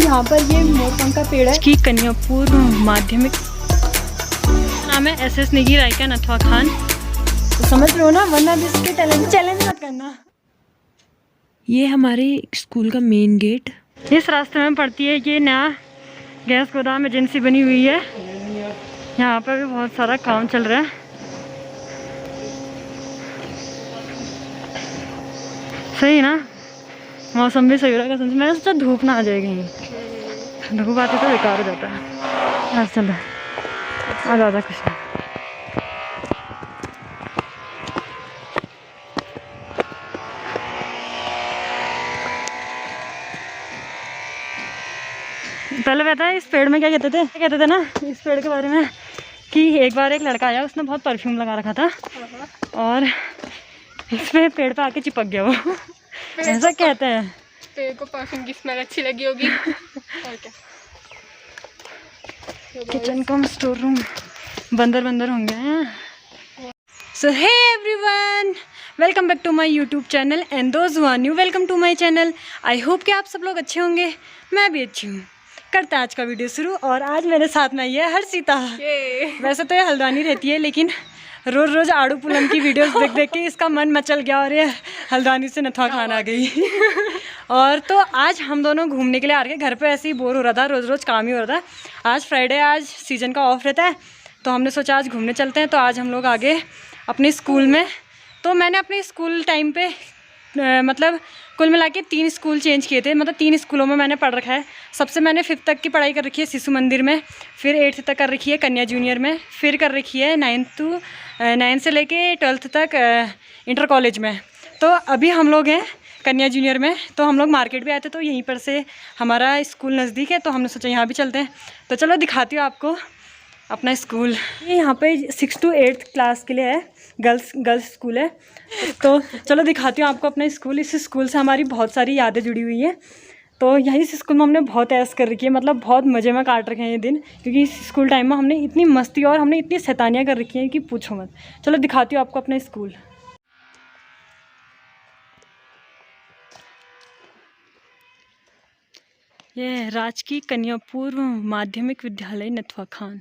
यहाँ पर ये मोरपंख का पेड़ है की कन्या पूर्व माध्यमिक नाम है SS निगी रायका नथवा खान। तो समझ लो ना, वरना भी इसके चैलेंज मत करना। ये हमारे स्कूल का मेन गेट, इस रास्ते में पड़ती है। ये नया गैस गोदाम एजेंसी बनी हुई है, यहाँ पर भी बहुत सारा काम चल रहा है। सही ना, मौसम भी सही हो रहा है। मैं सोचा धूप ना आ जाए कहीं, धूप आती तो बेकार हो जाता है। आज चल आ ज़्यादा कुछ नहीं। पहले पता है इस पेड़ में क्या कहते थे ना इस पेड़ के बारे में, कि एक बार एक लड़का आया, उसने बहुत परफ्यूम लगा रखा था और इस पे पेड़ पे आके चिपक गया वो। ऐसा कहते हैं, पेड़ को परफ्यूम की स्मेल अच्छी लगी होगी। और क्या, किचन कम स्टोर रूम बंदर होंगे। So hey everyone, welcome back to my YouTube channel and those who are new, welcome to my channel. I hope कि आप सब लोग अच्छे होंगे, मैं भी अच्छी हूँ। करते हैं आज का वीडियो शुरू। और आज मेरे साथ में आई है हर्षिता। वैसे तो ये हल्द्वानी रहती है, लेकिन रोज़ रोज़ आड़ू पुलम की वीडियोस देख देख के इसका मन मचल गया और ये हल्द्वानी से नथवा खान आ गई। और तो आज हम दोनों घूमने के लिए आ रहे हैं। घर पे ऐसे ही बोर हो रहा था, रोज़ रोज़ काम ही हो रहा था। आज फ्राइडे, आज सीज़न का ऑफ रहता है, तो हमने सोचा आज घूमने चलते हैं। तो आज हम लोग आगे अपने स्कूल में, तो मैंने अपने स्कूल टाइम पे मतलब कुल मिला के 3 स्कूल चेंज किए थे। मतलब 3 स्कूलों में मैंने पढ़ रखा है। सबसे मैंने 5th तक की पढ़ाई कर रखी है शिशु मंदिर में, फिर 8th तक कर रखी है कन्या जूनियर में, फिर कर रखी है 9 से लेके 12th तक इंटर कॉलेज में। तो अभी हम लोग हैं कन्या जूनियर में। तो हम लोग मार्केट भी आए थे, तो यहीं पर से हमारा स्कूल नज़दीक है, तो हमने सोचा यहाँ भी चलते हैं। तो चलो दिखाती हूँ आपको अपना स्कूल। ये यहाँ पे 6 to 8th क्लास के लिए है, गर्ल्स स्कूल है। तो चलो दिखाती हूँ आपको अपना स्कूल। इस स्कूल से हमारी बहुत सारी यादें जुड़ी हुई हैं। तो यहीं इस स्कूल में हमने बहुत ऐश कर रखी है, मतलब बहुत मज़े में काट रखे हैं ये दिन, क्योंकि इस स्कूल टाइम में हमने इतनी मस्ती और हमने इतनी शैतानियाँ कर रखी हैं कि पूछो मत। चलो दिखाती हूँ आपको अपना स्कूल। ये राजकीय कन्या पूर्व माध्यमिक विद्यालय नथवा खान।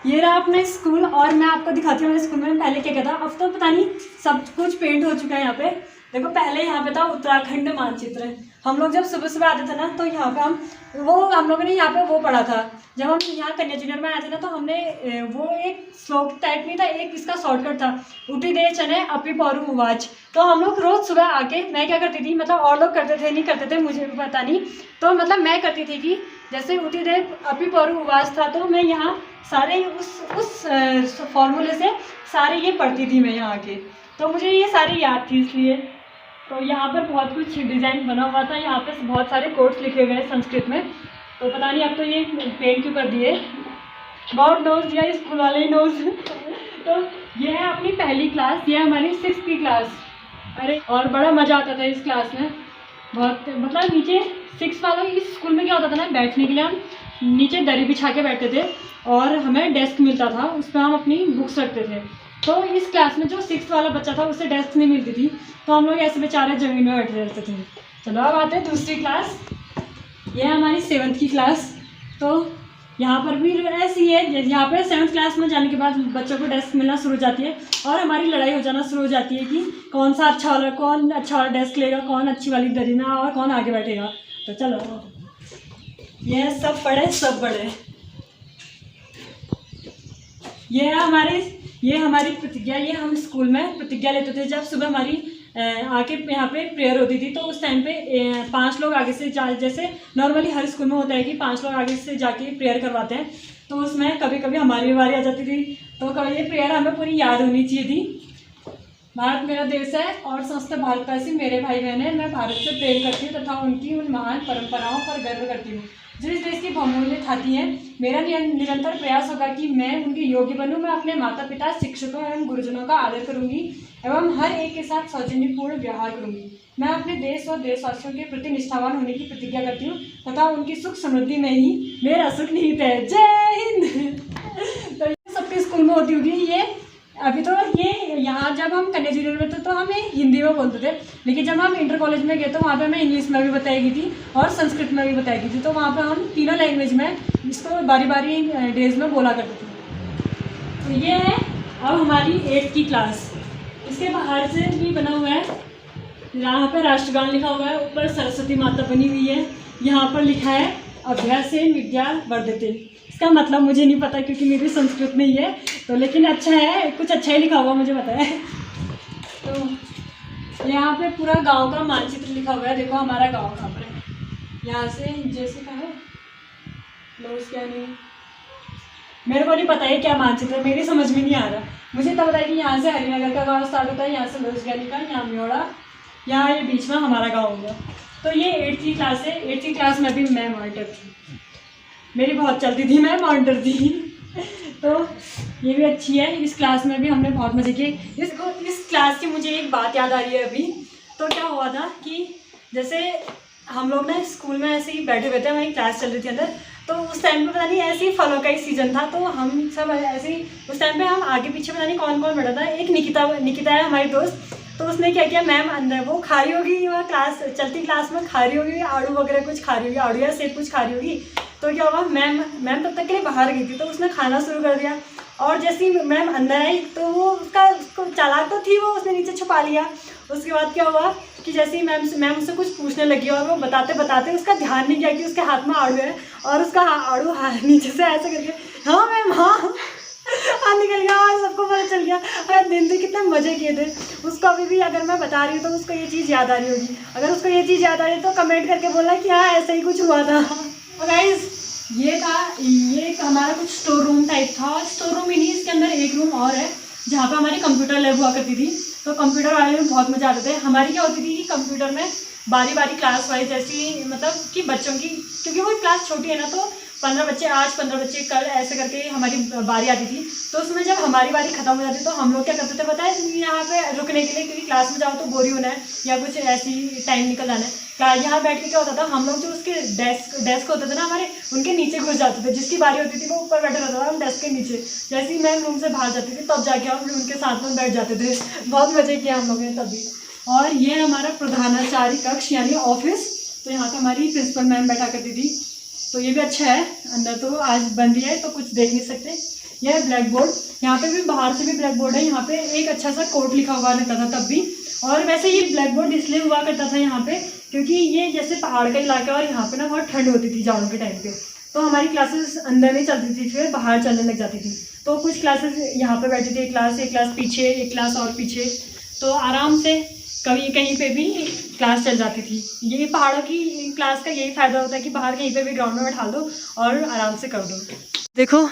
ये रहा अपना स्कूल। और मैं आपको दिखाती हूँ स्कूल में पहले क्या था। अब तो पता नहीं सब कुछ पेंट हो चुका है यहाँ पे। देखो पहले यहाँ पे था उत्तराखंड मानचित्र। हम लोग जब सुबह सुबह आते थे ना, तो यहाँ पे हम लोगों ने यहाँ पे वो पढ़ा था। जब हम यहाँ कन्या जूनियर में आए थे ना, तो हमने वो एक श्लोक टाइप नहीं था, एक इसका शॉर्टकट था, उठी दे चने अपी पौरू उवाच। तो हम लोग रोज़ सुबह आके, मैं क्या करती थी, मतलब और लोग करते थे नहीं करते थे मुझे भी पता नहीं, तो मतलब मैं करती थी कि जैसे उठी दे अपी पौरू उवाच था, तो मैं यहाँ सारे उस फॉर्मूले से सारे ये पढ़ती थी मैं यहाँ आके। तो मुझे ये सारी याद थी इसलिए। तो यहाँ पर बहुत कुछ डिज़ाइन बना हुआ था, यहाँ पे बहुत सारे कोट्स लिखे गए संस्कृत में। तो पता नहीं अब तो ये पेंट क्यों कर दिए, गॉड नोज या स्कूल वाले ही नोज। तो ये है अपनी पहली क्लास, ये हमारी 6th की क्लास। अरे और बड़ा मज़ा आता था इस क्लास में, बहुत मतलब नीचे 6 वालों इस स्कूल में क्या होता था ना, बैठने के लिए हम नीचे दरी बिछा के बैठते थे और हमें डेस्क मिलता था, उस पर हम अपनी बुक्स रखते थे। तो इस क्लास में जो 6th वाला बच्चा था उसे डेस्क नहीं मिलती थी, तो हम लोग ऐसे बेचारे ज़मीन में बैठे रहते थे। चलो अब आते हैं दूसरी क्लास। ये है हमारी 7th की क्लास। तो यहाँ पर भी ऐसी है, यहाँ पे 7th क्लास में जाने के बाद बच्चों को डेस्क मिलना शुरू हो जाती है और हमारी लड़ाई हो जाना शुरू हो जाती है कि कौन अच्छा वाला डेस्क लेगा, कौन अच्छी वाली दरी में और कौन आगे बैठेगा। तो चलो ये सब बड़े। ये हमारी प्रतिज्ञा। ये हम स्कूल में प्रतिज्ञा लेते थे जब सुबह हमारी आके यहाँ पे प्रेयर होती थी। तो उस टाइम पे 5 लोग आगे से जैसे नॉर्मली हर स्कूल में होता है कि 5 लोग आगे से जाके प्रेयर करवाते हैं, तो उसमें कभी कभी हमारी भी बारी आ जाती थी। तो कभी ये प्रेयर हमें पूरी याद होनी चाहिए थी। भारत मेरा देश है और समस्त भारतवासी मेरे भाई बहन हैं। मैं भारत से प्रेम करती हूँ तथा उनकी उन महान परंपराओं पर गर्व करती हूँ जो इस देश की बहुमूल्य खाती हैं। मेरा निरंतर प्रयास होगा कि मैं उनके योग्य बनूं। मैं अपने माता पिता, शिक्षकों एवं गुरुजनों का आदर करूंगी एवं हर एक के साथ सौजन्यपूर्ण व्यवहार करूंगी। मैं अपने देश और देशवासियों के प्रति निष्ठावान होने की प्रतिज्ञा करती हूँ तथा उनकी सुख समृद्धि में ही मेरा सुख निहित है। जय हिंद। तो ये सबके स्कूल में होती होगी ये। अभी तो ये यहाँ जब हम कन्या जूनियर में थे तो हमें हिंदी में बोलते थे, लेकिन जब हम इंटर कॉलेज में गए तो वहाँ पे हमें इंग्लिश में भी बताई गई थी और संस्कृत में भी बताई गई थी। तो वहाँ पे हम तीनों लैंग्वेज में इसको बारी बारी डेज में बोला करते थे। तो ये है अब हमारी 8th की क्लास। इसके बाहर से भी बना हुआ है, यहाँ पर राष्ट्रगान लिखा हुआ है, ऊपर सरस्वती माता बनी हुई है, यहाँ पर लिखा है अभ्यासेन विद्या वर्धते। इसका मतलब मुझे नहीं पता क्योंकि मेरी संस्कृत में ही है, तो लेकिन अच्छा है, कुछ अच्छा ही लिखा हुआ मुझे पता है। तो यहाँ पे पूरा गांव का मानचित्र लिखा हुआ है। देखो हमारा गांव कहाँ पर है, यहाँ से जैसे कहा लोस क्या नहीं, मेरे को नहीं पता है क्या मानचित्र है, मेरी समझ में नहीं आ रहा। मुझे तो पता है कि यहाँ से हरिनगर का गाँव स्टार्ट होता है, यहाँ से लोसगैनी का, यहाँ म्योड़ा, यहाँ ये बीच में हमारा गाँव होगा। तो ये 8th की क्लास है। 8th की क्लास में भी मैं मॉनिटर थी, मेरी बहुत चलती थी, मैं मॉनिटर थी। तो ये भी अच्छी है। इस क्लास में भी हमने बहुत मज़े किए। इस क्लास की मुझे एक बात याद आ रही है अभी। तो क्या हुआ था कि जैसे हम लोग ना स्कूल में ऐसे ही बैठे हुए थे, हमारी क्लास चल रही थी अंदर, तो उस टाइम पे पता नहीं ऐसे ही फलों का ही सीज़न था, तो हम सब ऐसे ही उस टाइम पे हम आगे पीछे पता नहीं कौन कौन बैठा था। एक निकिता है हमारी दोस्त, तो उसने क्या किया, मैम अंदर वो खा रही होगी, वह क्लास चलती क्लास में खा रही होगी आड़ू वगैरह कुछ खा रही होगी, आड़ू या सेब कुछ खा रही होगी। तो क्या हुआ, मैम तब तक के लिए बाहर गई थी, तो उसने खाना शुरू कर दिया। और जैसे ही मैम अंदर आई तो वो उसको चालाक तो थी, वो उसने नीचे छुपा लिया। उसके बाद क्या हुआ कि जैसे ही मैम उससे कुछ पूछने लगी और वो बताते बताते उसका ध्यान नहीं किया कि उसके हाथ में आड़ू है, और उसका आड़ू नीचे से ऐसे करके हाँ मैम हाँ निकल गया और सबको पता चल गया। अरे दिन कितने मज़े किए थे। उसको अभी भी अगर मैं बता रही हूँ तो उसको ये चीज़ याद आ रही होगी। अगर उसको ये चीज़ याद आ रही है तो कमेंट करके बोला कि हाँ ऐसा ही कुछ हुआ था। तो गाइस ये हमारा कुछ स्टोर रूम टाइप था, और स्टोर रूम ही नहीं, इसके अंदर एक रूम और है जहाँ पर हमारी कंप्यूटर लैब हुआ करती थी। तो कंप्यूटर वाले में बहुत मज़ा आते थे। हमारी क्या होती थी कि कंप्यूटर में बारी बारी क्लास वाइज ऐसी, मतलब कि बच्चों की, क्योंकि वो क्लास छोटी है ना, तो 15 बच्चे आज 15 बच्चे कल ऐसे करके हमारी बारी आती थी। तो उसमें जब हमारी बारी खत्म हो जाती तो हम लोग क्या करते थे पता है, यहाँ पे रुकने के लिए, क्योंकि क्लास में जाओ तो बोरी होना है या कुछ ऐसी टाइम निकल जाना है। यहाँ बैठ के क्या होता था, हम लोग जो उसके डेस्क होते थे ना हमारे, उनके नीचे घुस जाते थे। जिसकी बारी होती थी वो ऊपर बैठा रहता था, हम डेस्क के नीचे। जैसे ही मैम रूम से बाहर जाती थी तब जाके हम उनके साथ में बैठ जाते थे। बहुत मज़े किया हम लोगों ने तभी। और ये हमारा प्रधानाचार्य कक्ष यानी ऑफिस। तो यहाँ पर हमारी प्रिंसिपल मैम बैठा करती थी। तो ये भी अच्छा है। अंदर तो आज बंद ही है तो कुछ देख नहीं सकते। यह है ब्लैक बोर्ड, यहाँ पे भी बाहर से भी ब्लैक बोर्ड है। यहाँ पे एक अच्छा सा कोट लिखा हुआ रहता था तब भी। और वैसे ये ब्लैक बोर्ड इसलिए हुआ करता था यहाँ पे क्योंकि ये जैसे पहाड़ का इलाका और यहाँ पे ना बहुत ठंड होती थी जाड़ों के टाइम पे। तो हमारी क्लासेस अंदर नहीं चलती थी, फिर बाहर चलने लग जाती थी। तो कुछ क्लासेस यहाँ पे बैठी थी, एक क्लास पीछे, एक क्लास और पीछे, तो आराम से कभी कहीं पे भी क्लास चल जाती थी। ये पहाड़ों की क्लास का यही फ़ायदा होता है कि बाहर कहीं पे भी ग्राउंड में बैठा दो और आराम से कर दो। देखो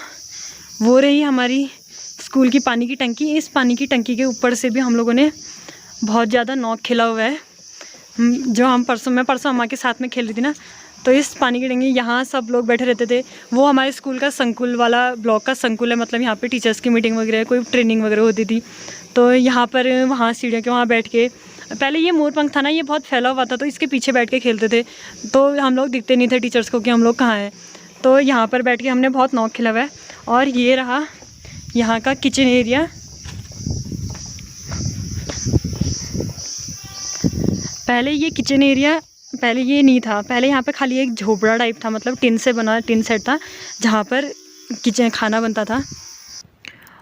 वो रही हमारी स्कूल की पानी की टंकी। इस पानी की टंकी के ऊपर से भी हम लोगों ने बहुत ज़्यादा नॉक खेला हुआ है। जो हम मैं परसों अम्मा के साथ में खेल रही थी ना, तो इस पानी की टंकी यहाँ सब लोग बैठे रहते थे। वो हमारे स्कूल का संकुल वाला ब्लॉक का संकुल है, मतलब यहाँ पे टीचर्स की मीटिंग वगैरह, कोई ट्रेनिंग वगैरह होती थी। तो यहाँ पर वहाँ सीढ़ियों के वहाँ बैठ के, पहले ये मोरपंख था ना, ये बहुत फैला हुआ था, तो इसके पीछे बैठ के खेलते थे। तो हम लोग दिखते नहीं थे टीचर्स को कि हम लोग कहाँ हैं। तो यहाँ पर बैठ के हमने बहुत नॉक खेला हुआ है। और ये रहा यहाँ का किचन एरिया। पहले ये किचन एरिया पहले ये नहीं था, पहले यहाँ पे खाली एक झोपड़ा टाइप था, मतलब टिन से बना टिन सेट था जहाँ पर किचन खाना बनता था।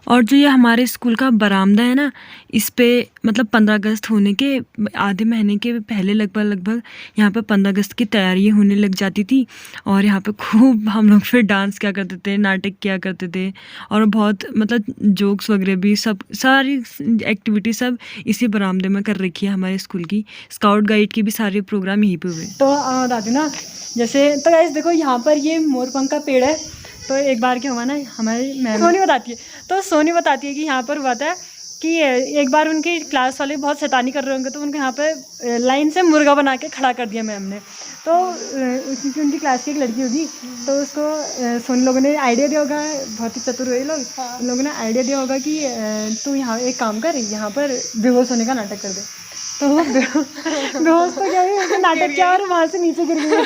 और जो ये हमारे स्कूल का बरामदा है ना, इस पे मतलब 15 अगस्त होने के आधे महीने के पहले लगभग यहाँ पे 15 अगस्त की तैयारी होने लग जाती थी। और यहाँ पे खूब हम लोग फिर डांस किया करते थे, नाटक किया करते थे, और बहुत मतलब जोक्स वगैरह भी, सब सारी एक्टिविटी सब इसी बरामदे में कर रखी है हमारे स्कूल की। स्काउट गाइड के भी सारे प्रोग्राम यहीं पे हुए। तो दादी ना जैसे तो गाइस देखो यहाँ पर ये मोरपंख का पेड़ है। तो एक बार क्या हुआ ना, हमारी मैम सोनी बताती है, तो सोनी बताती है कि यहाँ पर हुआ था कि एक बार उनकी क्लास वाले बहुत शैतानी कर रहे होंगे, तो उनको यहाँ पे लाइन से मुर्गा बना के खड़ा कर दिया मैम ने। तो क्योंकि उनकी क्लास की एक लड़की होगी, तो उसको सोनी लोगों ने आइडिया दिया होगा, बहुत ही चतुर हुए लोग, उन लोगों ने आइडिया दिया होगा कि तू यहाँ एक काम कर, यहाँ पर बेहोश होने का नाटक कर दे। तो वो बेहोश तो क्या है, नाटक किया और वहाँ से नीचे गिर गया।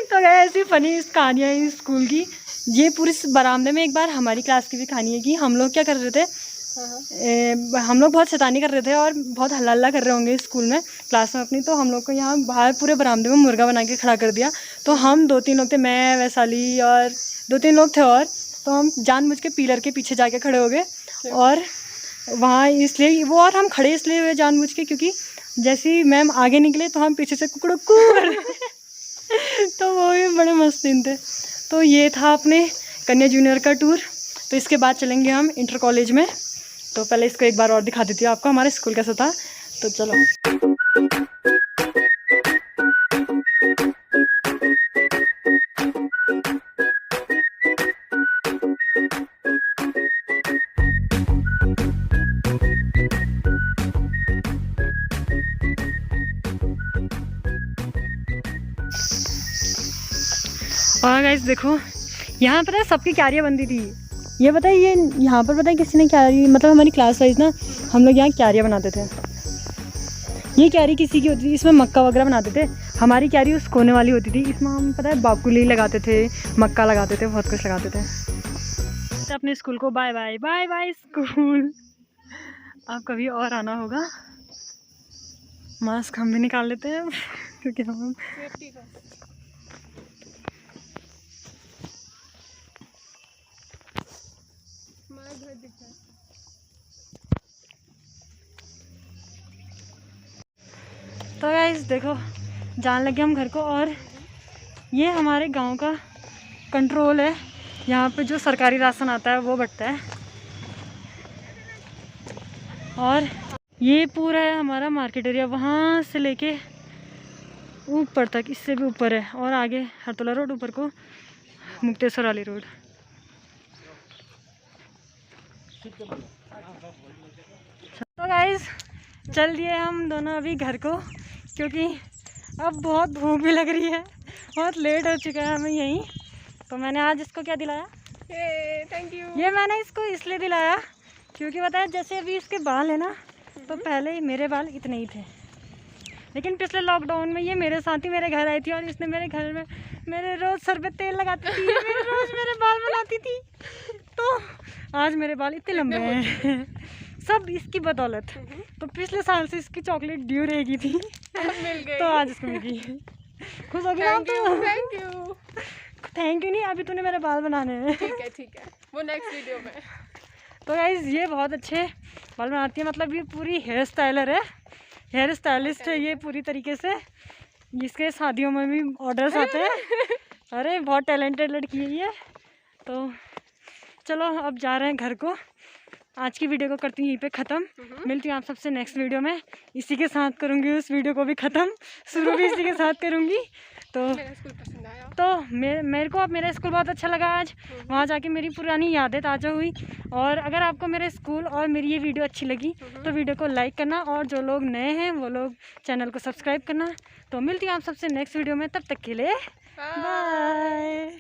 तो क्या ऐसी फनी कहानियाँ हैं स्कूल की। ये पूरी बरामदे में एक बार हमारी क्लास की भी कहानी है कि हम लोग क्या कर रहे थे, हम लोग बहुत शैतानी कर रहे थे और बहुत हल्ला हल्ला कर रहे होंगे स्कूल में, क्लास में अपनी। तो हम लोग को यहाँ बाहर पूरे बरामदे में मुर्गा बना के खड़ा कर दिया। तो हम 2-3 लोग थे, मैं, वैशाली और 2-3 लोग थे, और तो हम जानबूझ के पिलर के पीछे जाके खड़े हो गए। और वहाँ इसलिए वो, और हम खड़े इसलिए हुए जानबूझ के क्योंकि जैसे ही मैम आगे निकले तो हम पीछे से कुकड़ुक्कू। तो वो भी बड़े मस्त दिन थे। तो ये था अपने कन्या जूनियर का टूर। तो इसके बाद चलेंगे हम इंटर कॉलेज में। तो पहले इसको एक बार और दिखा देती हूँ आपको हमारे स्कूल कैसा था। तो चलो। और गाइस देखो, यहाँ पर सबकी क्यारियाँ बनती थी। ये पता है, ये यहाँ पर पता है किसी ने क्यारी, मतलब हमारी क्लास वाइज ना हम लोग यहाँ क्यारियाँ बनाते थे। ये क्यारी किसी की होती थी, इसमें मक्का वगैरह बनाते थे। हमारी क्यारी उस कोने वाली होती थी, इसमें हम पता है बाकुली लगाते थे, मक्का लगाते थे, बहुत कुछ लगाते थे। तो अपने स्कूल को bye bye bye bye school. अब कभी और आना होगा। मास्क हम भी निकाल लेते हैं क्योंकि हम तो गाइस देखो, जान लगे हम घर को। और ये हमारे गांव का कंट्रोल है, यहाँ पे जो सरकारी राशन आता है वो बंटता है। और ये पूरा है हमारा मार्केट एरिया, वहाँ से लेके ऊपर तक, इससे भी ऊपर है। और आगे हरतोला रोड, ऊपर को मुक्तेश्वर वाली रोड। तो गाइस चल दिए हम दोनों अभी घर को, क्योंकि अब बहुत भूख भी लग रही है, बहुत लेट हो चुका है हमें यहीं। तो मैंने आज इसको क्या दिलाया, थैंक यू। ये मैंने इसको इसलिए दिलाया क्योंकि बताया जैसे अभी इसके बाल है ना, तो पहले मेरे बाल इतने ही थे, लेकिन पिछले लॉकडाउन में ये मेरे साथ ही मेरे घर आई थी और इसने मेरे घर में मेरे रोज़ सर पे तेल लगाती थी, रोज़ मेरे बाल बनाती थी। तो आज मेरे बाल इतने लंबे हैं, सब इसकी बदौलत। तो पिछले साल से इसकी चॉकलेट ड्यू रहेगी थी, मिल गई। तो आज इसको मिल गई। खुश हो गया? Thank you. थैंक यू नहीं, अभी तूने मेरे बाल बनाने हैं। ठीक है, वो नेक्स्ट वीडियो में। तो गाइस ये बहुत अच्छे बाल बनाती है, मतलब ये पूरी हेयर स्टाइलर है, हेयर स्टाइलिस्ट है ये पूरी तरीके से, जिसके शादियों में भी ऑर्डर्स आते हैं। अरे बहुत टैलेंटेड लड़की है ये। तो चलो अब जा रहे हैं घर को। आज की वीडियो को करती हूँ यहीं पे ख़त्म। मिलती हूँ आप सबसे नेक्स्ट वीडियो में। इसी के साथ करूँगी उस वीडियो को भी ख़त्म, शुरू भी इसी के साथ करूँगी। तो मेरा स्कूल पसंद आया। तो मेरे को अब मेरा स्कूल बहुत अच्छा लगा आज, वहाँ जाके मेरी पुरानी यादें ताज़ा हुई। और अगर आपको मेरे स्कूल और मेरी ये वीडियो अच्छी लगी तो वीडियो को लाइक करना, और जो लोग नए हैं वो लोग चैनल को सब्सक्राइब करना। तो मिलती हूँ आप सबसे नेक्स्ट वीडियो में, तब तक के लिए बाय।